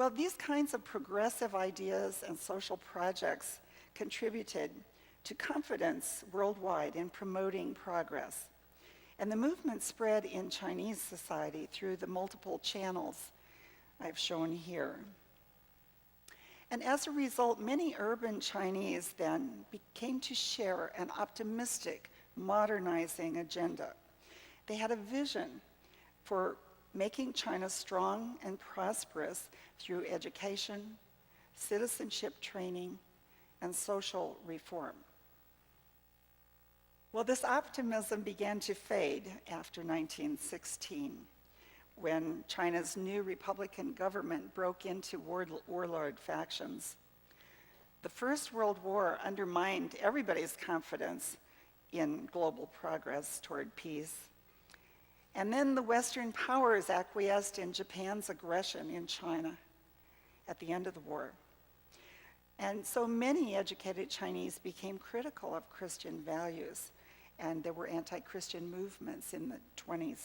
Well, these kinds of progressive ideas and social projects contributed to confidence worldwide in promoting progress. And the movement spread in Chinese society through the multiple channels I've shown here. And as a result, many urban Chinese then came to share an optimistic, modernizing agenda. They had a vision for making China strong and prosperous through education, citizenship training, and social reform. Well, this optimism began to fade after 1916, when China's new Republican government broke into warlord factions. The First World War undermined everybody's confidence in global progress toward peace. And then the Western powers acquiesced in Japan's aggression in China at the end of the war. And so many educated Chinese became critical of Christian values, and there were anti-Christian movements in the 20s.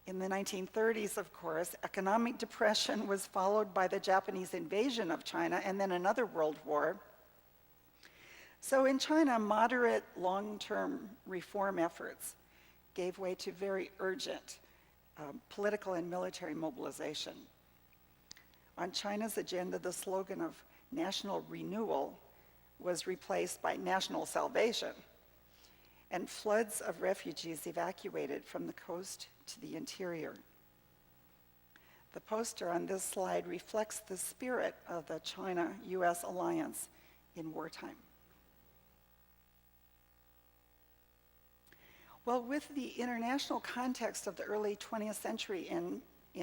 In the 1930s, of course, economic depression was followed by the Japanese invasion of China and then another world war. So in China, moderate long-term reform efforts gave way to very urgent political and military mobilization. On China's agenda, the slogan of national renewal was replaced by national salvation, and floods of refugees evacuated from the coast to the interior. The poster on this slide reflects the spirit of the China-US alliance in wartime. Well, with the international context of the early 20th century in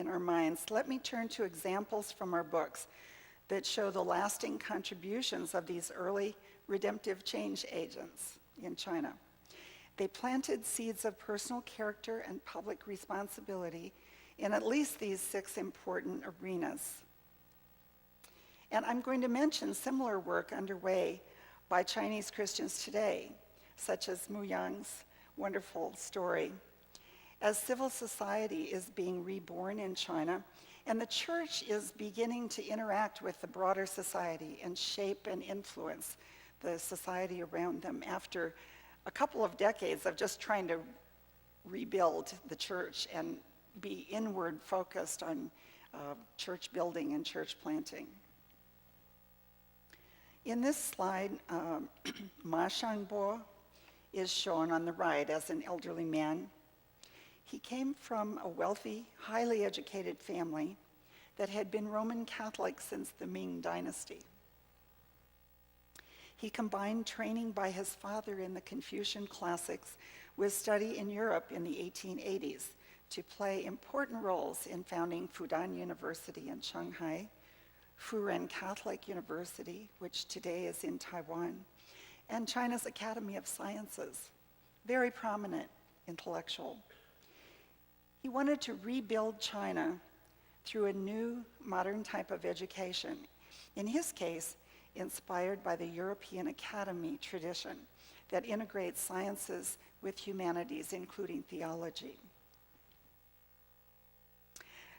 our minds, let me turn to examples from our books that show the lasting contributions of these early redemptive change agents in China. They planted seeds of personal character and public responsibility in at least these 6 important arenas. And I'm going to mention similar work underway by Chinese Christians today, such as Mu Yang's wonderful story. As civil society is being reborn in China, and the church is beginning to interact with the broader society and shape and influence the society around them after a couple of decades of just trying to rebuild the church and be inward focused on church building and church planting. In this slide, Ma Shangbo is shown on the right as an elderly man. He came from a wealthy, highly educated family that had been Roman Catholic since the Ming Dynasty. He combined training by his father in the Confucian classics with study in Europe in the 1880s to play important roles in founding Fudan University in Shanghai, Furen Catholic University, which today is in Taiwan, and China's Academy of Sciences, very prominent intellectual. He wanted to rebuild China through a new modern type of education, in his case, inspired by the European Academy tradition that integrates sciences with humanities, including theology.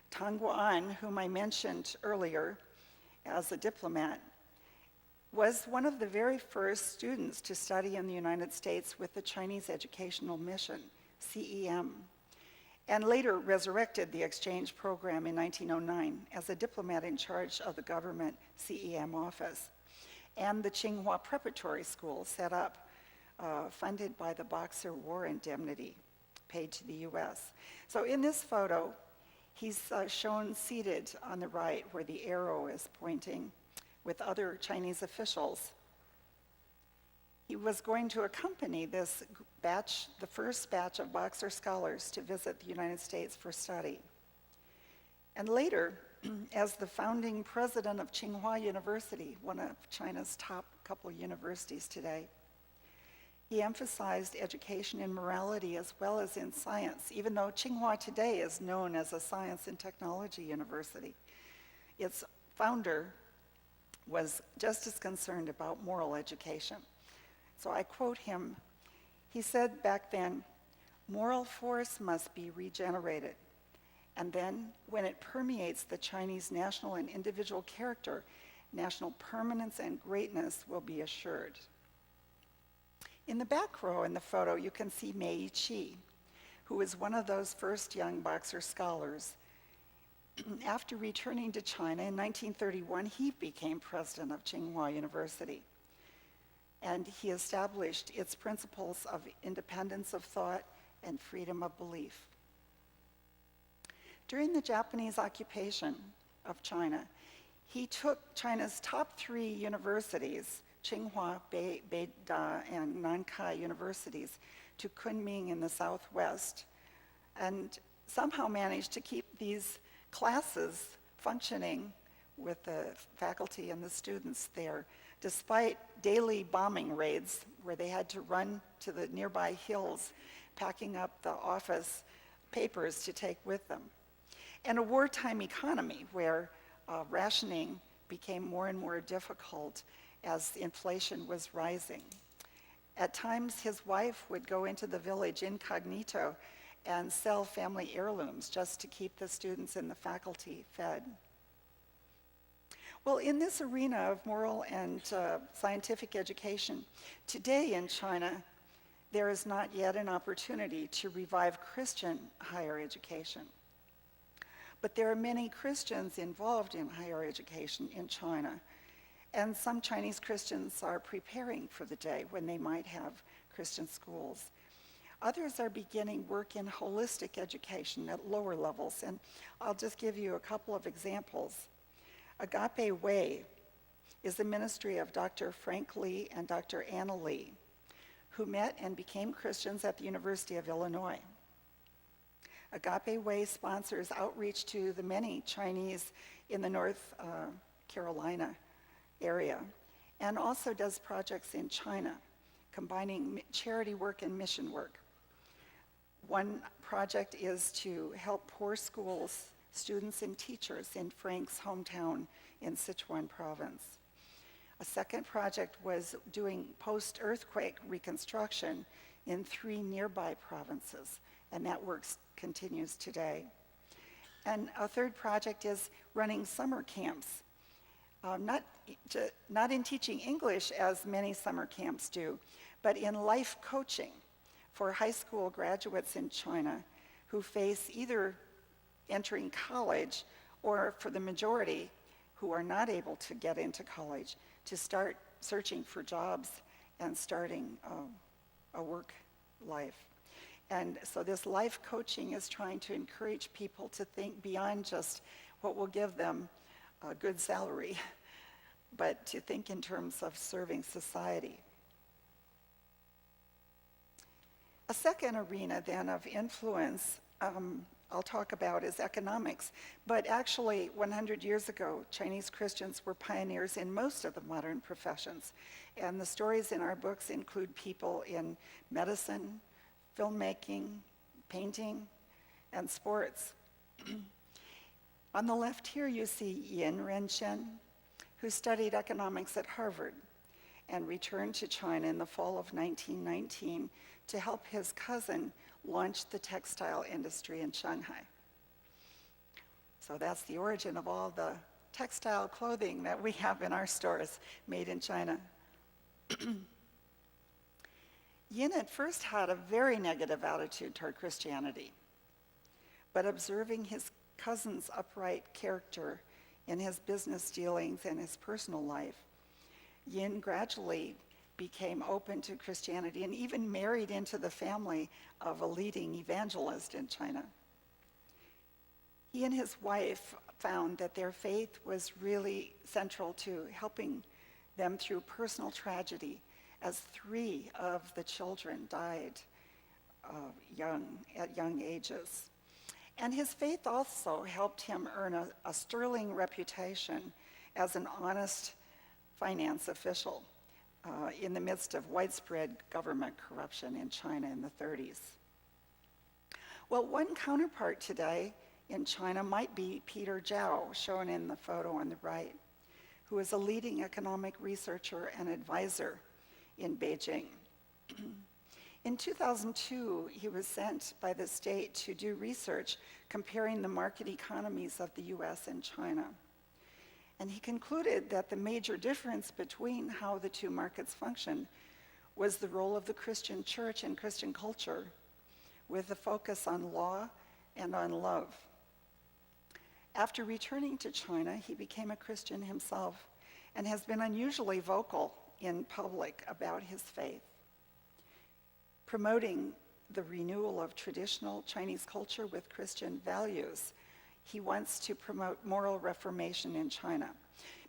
Tang Guo'an, whom I mentioned earlier as a diplomat, was one of the very first students to study in the United States with the Chinese Educational Mission, CEM, and later resurrected the exchange program in 1909 as a diplomat in charge of the government CEM office, and the Tsinghua Preparatory School set up, funded by the Boxer War Indemnity paid to the US. So in this photo, he's shown seated on the right where the arrow is pointing with other Chinese officials. He was going to accompany this batch, the first batch of Boxer scholars, to visit the United States for study. And later, as the founding president of Tsinghua University, one of China's top couple universities today, he emphasized education in morality as well as in science, even though Tsinghua today is known as a science and technology university. Its founder was just as concerned about moral education. So I quote him. He said back then, "Moral force must be regenerated, And then, when it permeates the Chinese national and individual character, national permanence and greatness will be assured. In the back row in the photo, you can see Mei Qi, who was one of those first young Boxer scholars. After returning to China in 1931, he became president of Tsinghua University. And he established its principles of independence of thought and freedom of belief. During the Japanese occupation of China, he took China's top 3 universities, Tsinghua, Beida, and Nankai universities, to Kunming in the southwest, and somehow managed to keep these classes functioning with the faculty and the students there, despite daily bombing raids where they had to run to the nearby hills, packing up the office papers to take with them. And a wartime economy where rationing became more and more difficult as inflation was rising. At times, his wife would go into the village incognito and sell family heirlooms just to keep the students and the faculty fed. Well, in this arena of moral and scientific education, today in China, there is not yet an opportunity to revive Christian higher education. But there are many Christians involved in higher education in China, and some Chinese Christians are preparing for the day when they might have Christian schools. Others are beginning work in holistic education at lower levels, and I'll just give you a couple of examples. Agape Way is the ministry of Dr. Frank Lee and Dr. Anna Lee, who met and became Christians at the University of Illinois. Agape Way sponsors outreach to the many Chinese in the North Carolina area, and also does projects in China, combining charity work and mission work. One project is to help poor schools, students, and teachers in Frank's hometown in Sichuan province. A second project was doing post-earthquake reconstruction in 3 nearby provinces, and that work continues today. And a third project is running summer camps, not in teaching English as many summer camps do, but in life coaching for high school graduates in China who face either entering college or, for the majority who are not able to get into college, to start searching for jobs and starting a work life. And so this life coaching is trying to encourage people to think beyond just what will give them a good salary, but to think in terms of serving society. A second arena then of influence I'll talk about is economics, but actually 100 years ago, Chinese Christians were pioneers in most of the modern professions, and the stories in our books include people in medicine, filmmaking, painting, and sports. On the left here you see Yin Renchen, who studied economics at Harvard and returned to China in the fall of 1919 to help his cousin launch the textile industry in Shanghai. So that's the origin of all the textile clothing that we have in our stores, made in China. Yin at first had a very negative attitude toward Christianity, but observing his cousin's upright character in his business dealings and his personal life, Yin gradually became open to Christianity and even married into the family of a leading evangelist in China. He and his wife found that their faith was really central to helping them through personal tragedy, as 3 of the children died at young ages. And his faith also helped him earn a sterling reputation as an honest finance official in the midst of widespread government corruption in China in the 30s. Well, one counterpart today in China might be Peter Zhao, shown in the photo on the right, who is a leading economic researcher and advisor in Beijing. In 2002, he was sent by the state to do research comparing the market economies of the US and China. And he concluded that the major difference between how the two markets function was the role of the Christian church and Christian culture, with a focus on law and on love. After returning to China, he became a Christian himself and has been unusually vocal in public about his faith. Promoting the renewal of traditional Chinese culture with Christian values, he wants to promote moral reformation in China,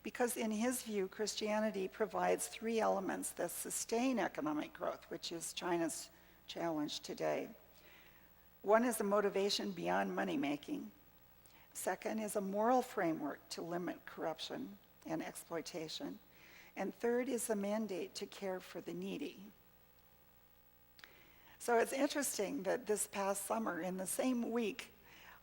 because in his view, Christianity provides three elements that sustain economic growth, which is China's challenge today. One is a motivation beyond money-making. Second is a moral framework to limit corruption and exploitation. And third is a mandate to care for the needy. So it's interesting that this past summer, in the same week,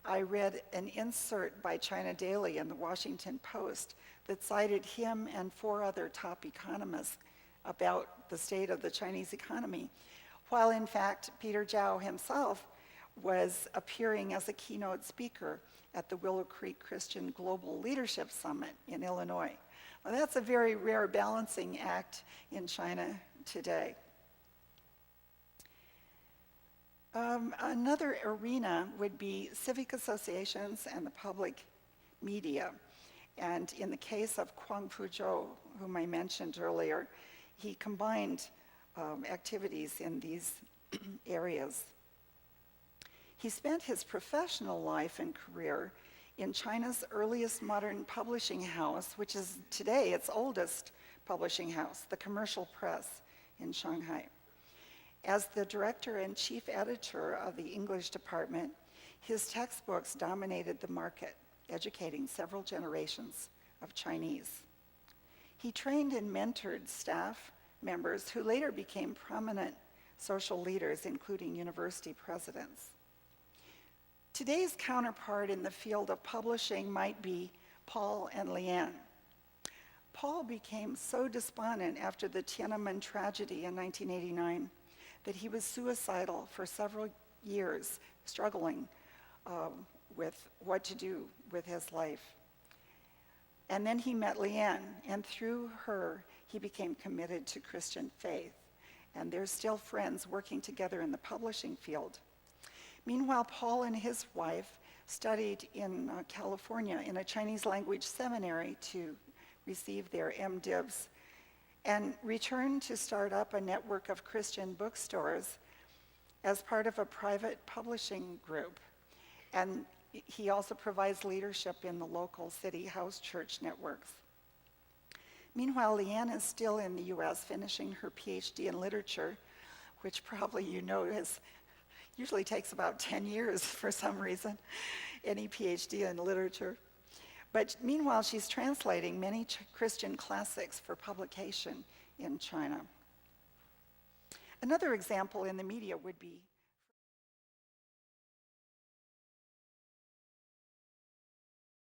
I read an insert by China Daily in the Washington Post that cited him and 4 other top economists about the state of the Chinese economy, while in fact Peter Zhao himself was appearing as a keynote speaker at the Willow Creek Christian Global Leadership Summit in Illinois. Well, that's a very rare balancing act in China today. Another arena would be civic associations and the public media. And in the case of Kwang Fu-zhou, whom I mentioned earlier, he combined activities in these areas. He spent his professional life and career in China's earliest modern publishing house, which is today its oldest publishing house, the Commercial Press in Shanghai. As the director and chief editor of the English department, his textbooks dominated the market, educating several generations of Chinese. He trained and mentored staff members who later became prominent social leaders, including university presidents. Today's counterpart in the field of publishing might be Paul and Leanne. Paul became so despondent after the Tiananmen tragedy in 1989 that he was suicidal for several years, struggling with what to do with his life. And then he met Leanne, and through her, he became committed to Christian faith. And they're still friends working together in the publishing field. Meanwhile, Paul and his wife studied in California in a Chinese language seminary to receive their MDivs and returned to start up a network of Christian bookstores as part of a private publishing group. And he also provides leadership in the local city house church networks. Meanwhile, Leanne is still in the US finishing her PhD in literature, which probably you know usually takes about 10 years for some reason, any PhD in literature. But meanwhile, she's translating many Christian classics for publication in China. Another example in the media would be